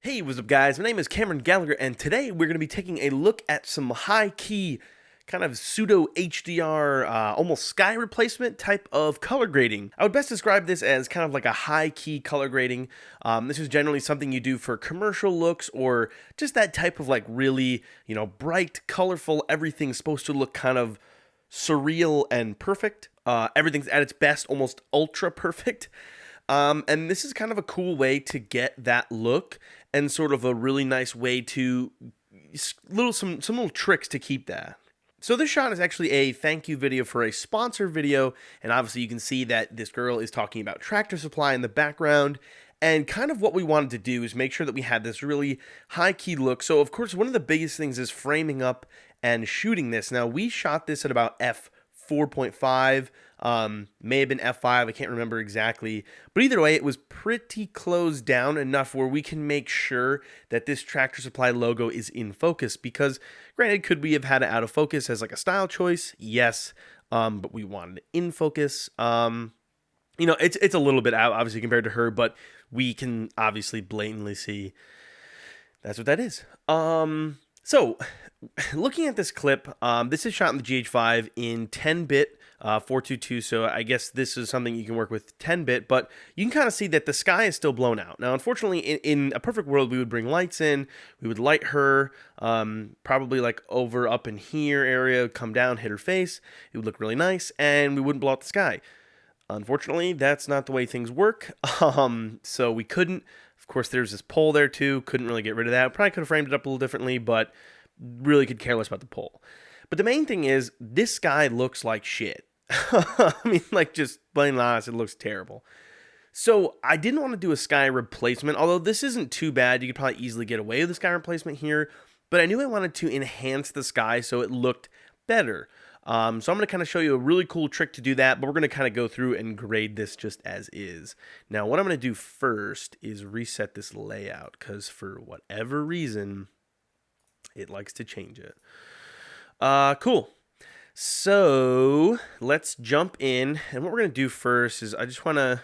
Hey, what's up guys? My name is Cameron Gallagher and today we're going to be taking a look at some high-key kind of pseudo HDR, almost sky replacement type of color grading. I would best describe this as kind of like a high-key color grading. This is generally something you do for commercial looks or just that type of like really, bright, colorful, everything's supposed to look kind of surreal and perfect. Everything's at its best, almost ultra perfect. And this is kind of a cool way to get that look and sort of a really nice way to some little tricks to keep that. So this shot is actually a thank you video for a sponsor video, and obviously you can see that this girl is talking about Tractor Supply in the background. And kind of what we wanted to do is make sure that we had this really high-key look. So of course one of the biggest things is framing up and shooting this. Now we shot this at about f4.5, may have been f5, I can't remember exactly, but either way it was pretty closed down enough where we can make sure that this Tractor Supply logo is in focus, because granted, could we have had it out of focus as like a style choice? Yes, but we wanted it in focus. It's a little bit out obviously compared to her, but we can obviously blatantly see that's what that is. So looking at this clip, this is shot in the GH5 in 10-bit 422, so I guess this is something you can work with 10-bit, but you can kind of see that the sky is still blown out. Now, unfortunately, in a perfect world, we would bring lights in, we would light her, probably like over up in here area, come down, hit her face, it would look really nice, and we wouldn't blow out the sky. Unfortunately, that's not the way things work, so we couldn't. Of course, there's this pole there too, couldn't really get rid of that. Probably could have framed it up a little differently, but really could care less about the pole. But the main thing is, this sky looks like shit. I mean, like, just plain honest, it looks terrible. So I didn't want to do a sky replacement, although this isn't too bad. You could probably easily get away with a sky replacement here, but I knew I wanted to enhance the sky so it looked better. So I'm going to kind of show you a really cool trick to do that, but we're going to kind of go through and grade this just as is. Now, what I'm going to do first is reset this layout, because for whatever reason, it likes to change it. Cool. So let's jump in, and what we're going to do first is I just want to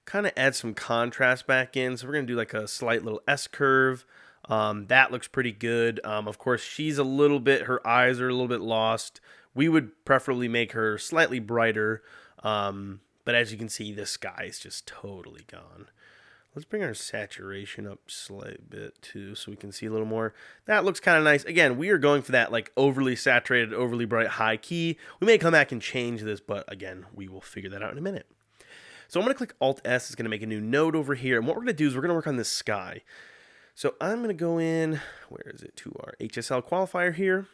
kind of add some contrast back in. So we're going to do like a slight little S-curve. That looks pretty good. Of course, she's a little bit, her eyes are a little bit lost. We would preferably make her slightly brighter, but as you can see, the sky is just totally gone. Let's bring our saturation up a slight bit too, so we can see a little more. That looks kind of nice. Again, we are going for that like overly saturated, overly bright, high key. We may come back and change this, but again, we will figure that out in a minute. So I'm going to click Alt-S. It's going to make a new node over here, and what we're going to do is we're going to work on this sky. So I'm going to go in, where is it, to our HSL qualifier here.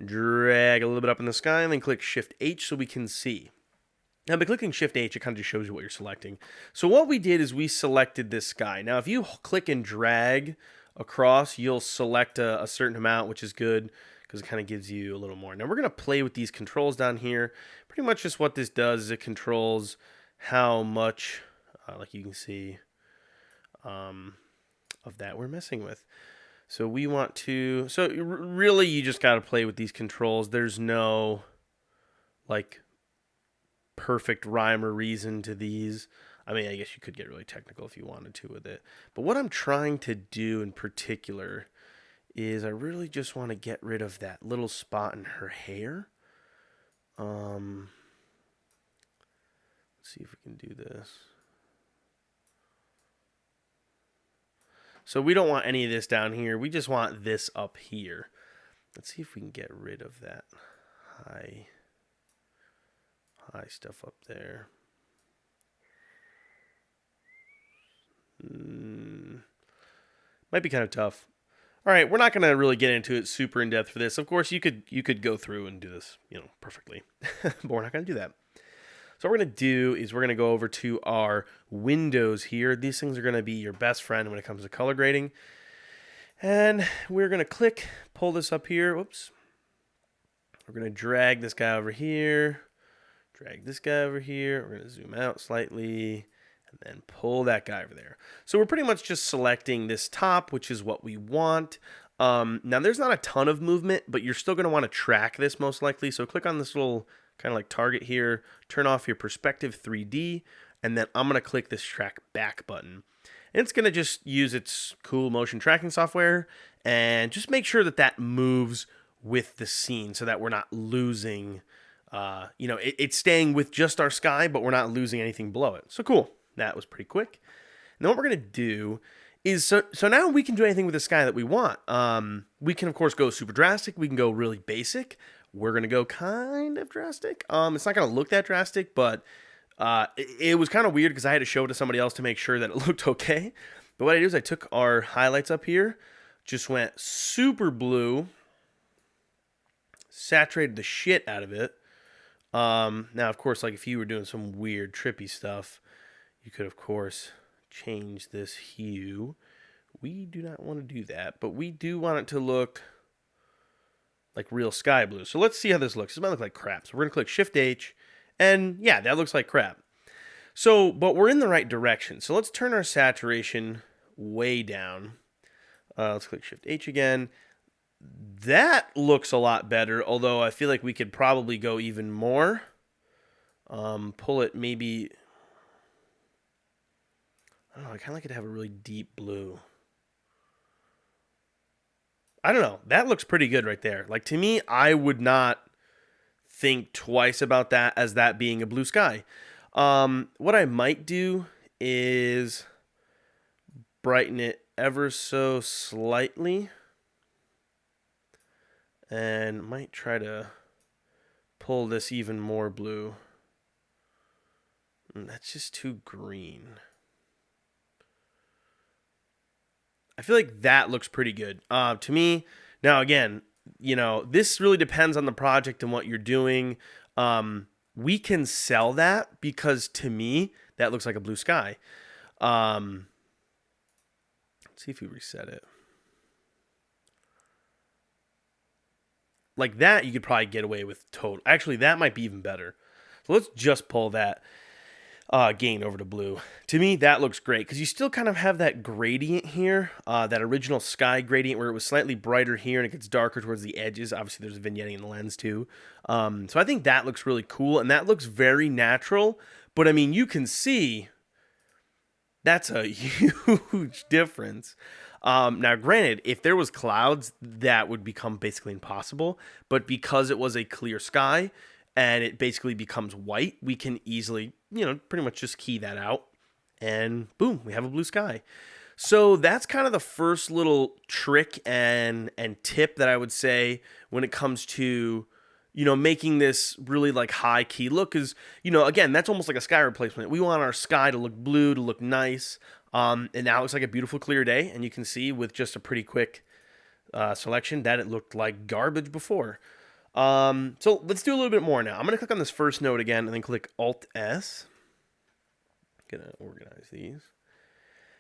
Drag a little bit up in the sky, and then click Shift-H so we can see. Now, by clicking Shift-H, it kind of just shows you what you're selecting. So what we did is we selected this sky. Now, if you click and drag across, you'll select a certain amount, which is good, because it kind of gives you a little more. Now, we're going to play with these controls down here. Pretty much just what this does is it controls how much, like you can see, of that we're messing with. So we want to, so really you just got to play with these controls. There's no like perfect rhyme or reason to these. I mean, I guess you could get really technical if you wanted to with it. But what I'm trying to do in particular is I really just want to get rid of that little spot in her hair. Let's see if we can do this. So we don't want any of this down here. We just want this up here. Let's see if we can get rid of that high stuff up there. Might be kind of tough. All right, we're not going to really get into it super in depth for this. Of course, you could go through and do this, perfectly, but we're not going to do that. So what we're going to do is we're going to go over to our windows here. These things are going to be your best friend when it comes to color grading. And we're going to pull this up here. Whoops. We're going to drag this guy over here. Drag this guy over here. We're going to zoom out slightly. And then pull that guy over there. So we're pretty much just selecting this top, which is what we want. Now, there's not a ton of movement, but you're still going to want to track this most likely. So click on this little kind of like target here, turn off your perspective 3D, and then I'm going to click this track back button. And it's going to just use its cool motion tracking software and just make sure that that moves with the scene so that we're not losing, it's staying with just our sky, but we're not losing anything below it. So cool. That was pretty quick. And then what we're going to do is, so now we can do anything with the sky that we want. We can, of course, go super drastic. We can go really basic. We're going to go kind of drastic. It's not going to look that drastic, but it was kind of weird because I had to show it to somebody else to make sure that it looked okay. But what I did is I took our highlights up here, just went super blue, saturated the shit out of it. Now, of course, like if you were doing some weird trippy stuff, you could, of course, change this hue. We do not want to do that, but we do want it to look like real sky blue. So let's see how this looks. This might look like crap. So we're going to click Shift H, and yeah, that looks like crap. So, but we're in the right direction. So let's turn our saturation way down. Let's click Shift H again. That looks a lot better, although I feel like we could probably go even more. Pull it maybe, I don't know, I kind of like it to have a really deep blue. I don't know. That looks pretty good right there. Like, to me, I would not think twice about that as that being a blue sky. What I might do is brighten it ever so slightly. And might try to pull this even more blue. That's just too green. I feel like that looks pretty good. To me, now again, this really depends on the project and what you're doing. We can sell that because to me, that looks like a blue sky. Let's see if we reset it. Like that, you could probably get away with total. Actually, that might be even better. So let's just pull that gain over to blue. To me, that looks great because you still kind of have that gradient here, that original sky gradient where it was slightly brighter here and it gets darker towards the edges. Obviously, there's a vignetting in the lens too. So I think that looks really cool and that looks very natural. But I mean, you can see that's a huge difference. Now, granted, if there was clouds, that would become basically impossible. But because it was a clear sky and it basically becomes white, we can easily, pretty much just key that out. And boom, we have a blue sky. So that's kind of the first little trick and tip that I would say when it comes to, making this really like high key look is, again, that's almost like a sky replacement. We want our sky to look blue, to look nice. And now it looks like a beautiful clear day. And you can see with just a pretty quick selection that it looked like garbage before. So let's do a little bit more now. I'm going to click on this first node again and then click Alt-S. Going to organize these.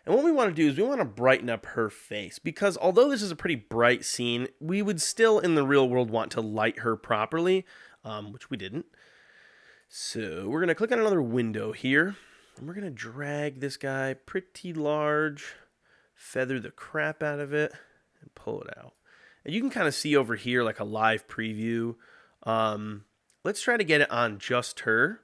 And what we want to do is we want to brighten up her face because although this is a pretty bright scene, we would still in the real world want to light her properly, which we didn't. So we're going to click on another window here. And we're going to drag this guy pretty large, feather the crap out of it, and pull it out. And you can kind of see over here like a live preview. Let's try to get it on just her.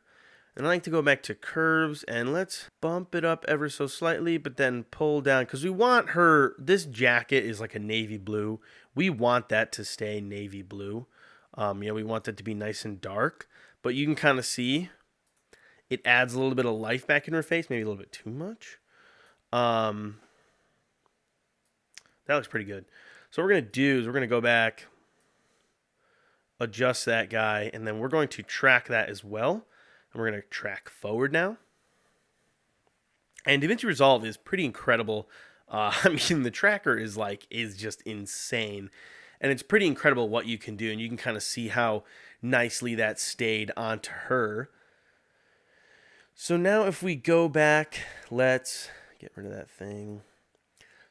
And I like to go back to curves and let's bump it up ever so slightly, but then pull down because we want her, this jacket is like a navy blue. We want that to stay navy blue. We want that to be nice and dark, but you can kind of see it adds a little bit of life back in her face, maybe a little bit too much. That looks pretty good. So what we're going to do is we're going to go back, adjust that guy, and then we're going to track that as well. And we're going to track forward now. And DaVinci Resolve is pretty incredible. I mean, the tracker is just insane. And it's pretty incredible what you can do. And you can kind of see how nicely that stayed onto her. So now if we go back, let's get rid of that thing.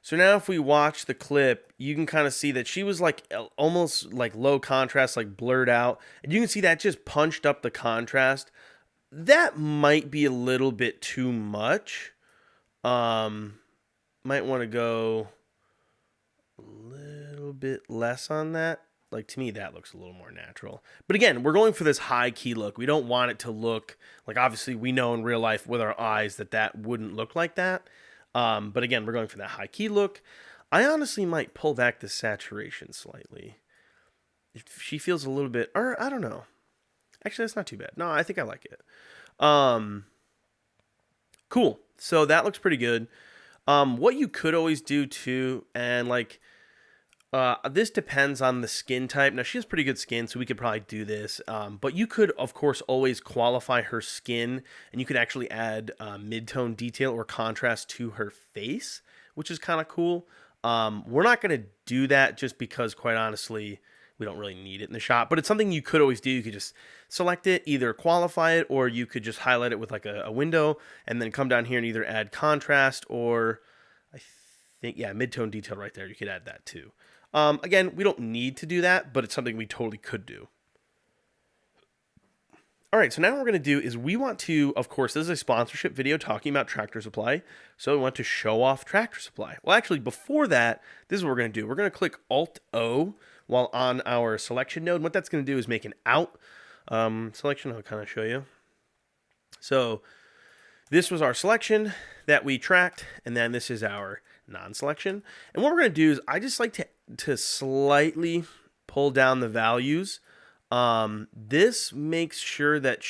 So now if we watch the clip, you can kind of see that she was like almost like low contrast, like blurred out. And you can see that just punched up the contrast. That might be a little bit too much. Might want to go a little bit less on that. Like, to me, that looks a little more natural. But again, we're going for this high key look. We don't want it to look like, obviously, we know in real life with our eyes that that wouldn't look like that. But again, we're going for that high key look. I honestly might pull back the saturation slightly. If she feels a little bit, or I don't know. Actually, that's not too bad. No, I think I like it. Cool. So that looks pretty good. What you could always do too, and like, this depends on the skin type. Now she has pretty good skin, so we could probably do this. But you could, of course, always qualify her skin, and you could actually add mid-tone detail or contrast to her face, which is kind of cool. We're not gonna do that just because, quite honestly, we don't really need it in the shot. But it's something you could always do. You could just select it, either qualify it, or you could just highlight it with like a window, and then come down here and either add contrast or I think, yeah, mid-tone detail right there. You could add that too. Again, we don't need to do that, but it's something we totally could do. All right, so now what we're going to do is we want to, of course, this is a sponsorship video talking about Tractor Supply, so we want to show off Tractor Supply. Well, actually, before that, this is what we're going to do. We're going to click Alt-O while on our selection node. What that's going to do is make an out selection. I'll kind of show you. So this was our selection that we tracked, and then this is our non-selection. And what we're going to do is I just like to slightly pull down the values. This makes sure that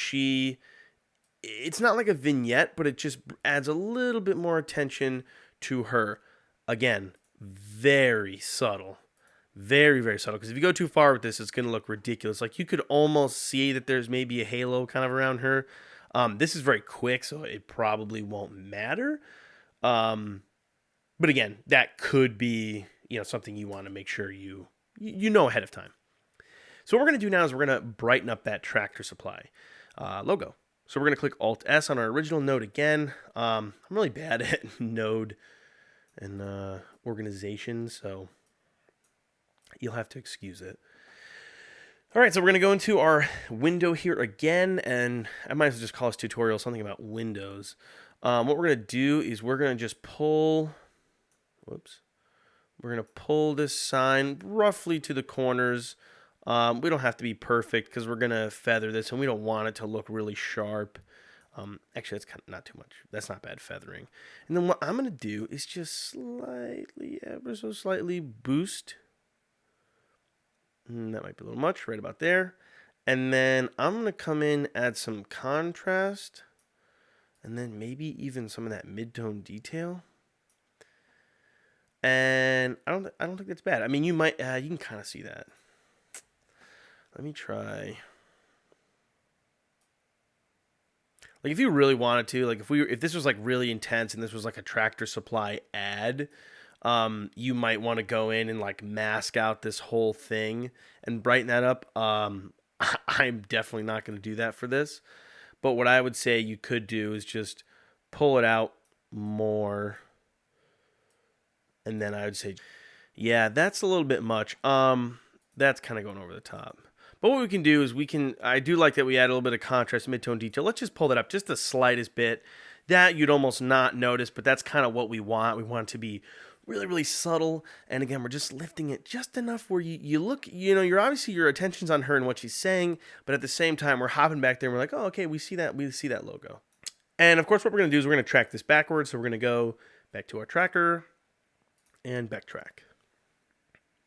it's not like a vignette, but it just adds a little bit more attention to her. Again, very subtle. Very, very subtle. Because if you go too far with this, it's going to look ridiculous. Like you could almost see that there's maybe a halo kind of around her. This is very quick, so it probably won't matter. But again, that could be, something you want to make sure you know ahead of time. So what we're going to do now is we're going to brighten up that Tractor Supply logo. So we're going to click Alt-S on our original node again. I'm really bad at node and organization, so you'll have to excuse it. All right, so we're going to go into our window here again, and I might as well just call this tutorial something about windows. What we're going to do is we're going to just pull, we're going to pull this sign roughly to the corners. We don't have to be perfect because we're going to feather this, and we don't want it to look really sharp. Actually, that's kind of not too much. That's not bad feathering. And then what I'm going to do is just slightly, ever so slightly boost. That might be a little much, right about there. And then I'm going to come in, add some contrast, and then maybe even some of that mid-tone detail. And I don't think that's bad. I mean, you can kind of see that. Let me try. Like if you really wanted to, like if this was like really intense and this was like a Tractor Supply ad, you might want to go in and like mask out this whole thing and brighten that up. I'm definitely not going to do that for this. But what I would say you could do is just pull it out more. And then I would say, yeah, that's a little bit much. That's kind of going over the top. But what we can do is I do like that we add a little bit of contrast, mid-tone detail. Let's just pull that up just the slightest bit. That you'd almost not notice, but that's kind of what we want. We want it to be really, really subtle. And again, we're just lifting it just enough where you look, you're obviously your attention's on her and what she's saying, but at the same time, we're hopping back there and we're like, oh, okay, we see that logo. And of course, what we're going to do is we're going to track this backwards. So we're going to go back to our tracker and backtrack.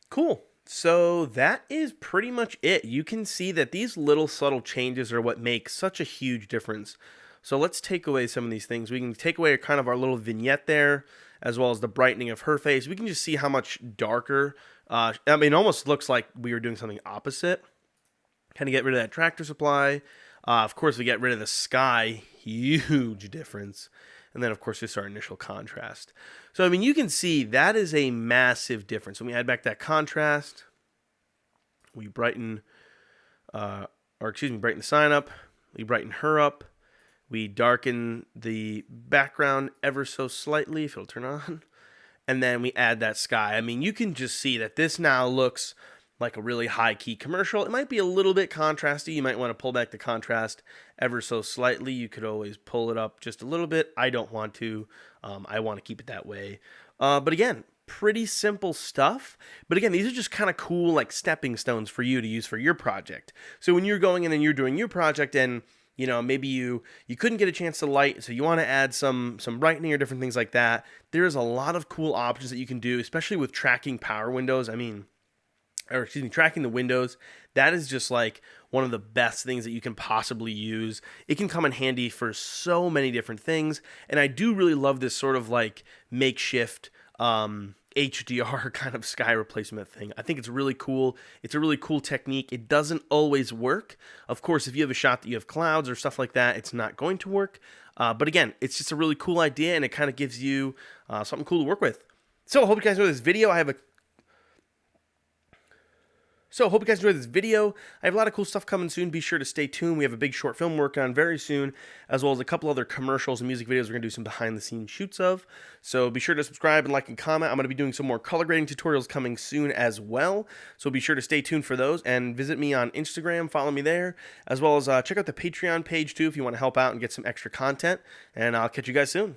Cool. So that is pretty much it. You can see that these little subtle changes are what make such a huge difference. So let's take away some of these things. We can take away kind of our little vignette there, as well as the brightening of her face. We can just see how much darker. It almost looks like we were doing something opposite. Kind of get rid of that Tractor Supply. Of course, we get rid of the sky. Huge difference. And then, of course, just our initial contrast. So, you can see that is a massive difference. When we add back that contrast, we brighten the sign up. We brighten her up. We darken the background ever so slightly, if it'll turn on. And then we add that sky. You can just see that this now looks like a really high-key commercial. It might be a little bit contrasty. You might want to pull back the contrast ever so slightly. You could always pull it up just a little bit. I don't want to. I want to keep it that way. But again, pretty simple stuff. But again, these are just kind of cool like stepping stones for you to use for your project. So when you're going in and you're doing your project and you know, maybe you couldn't get a chance to light, so you want to add some brightening or different things like that. There's a lot of cool options that you can do, especially with tracking power windows. I mean, or excuse me, tracking the windows. That is just like one of the best things that you can possibly use. It can come in handy for so many different things, and I do really love this sort of like makeshift HDR kind of sky replacement thing. I think it's really cool. It's a really cool technique. It doesn't always work. Of course, if you have a shot that you have clouds or stuff like that, it's not going to work. But again, it's just a really cool idea, and it kind of gives you something cool to work with. So I hope you guys enjoyed this video. I hope you guys enjoyed this video. I have a lot of cool stuff coming soon. Be sure to stay tuned. We have a big short film working on very soon, as well as a couple other commercials and music videos we're going to do some behind-the-scenes shoots of. So be sure to subscribe and like and comment. I'm going to be doing some more color grading tutorials coming soon as well. So be sure to stay tuned for those, and visit me on Instagram. Follow me there, as well as check out the Patreon page too if you want to help out and get some extra content. And I'll catch you guys soon.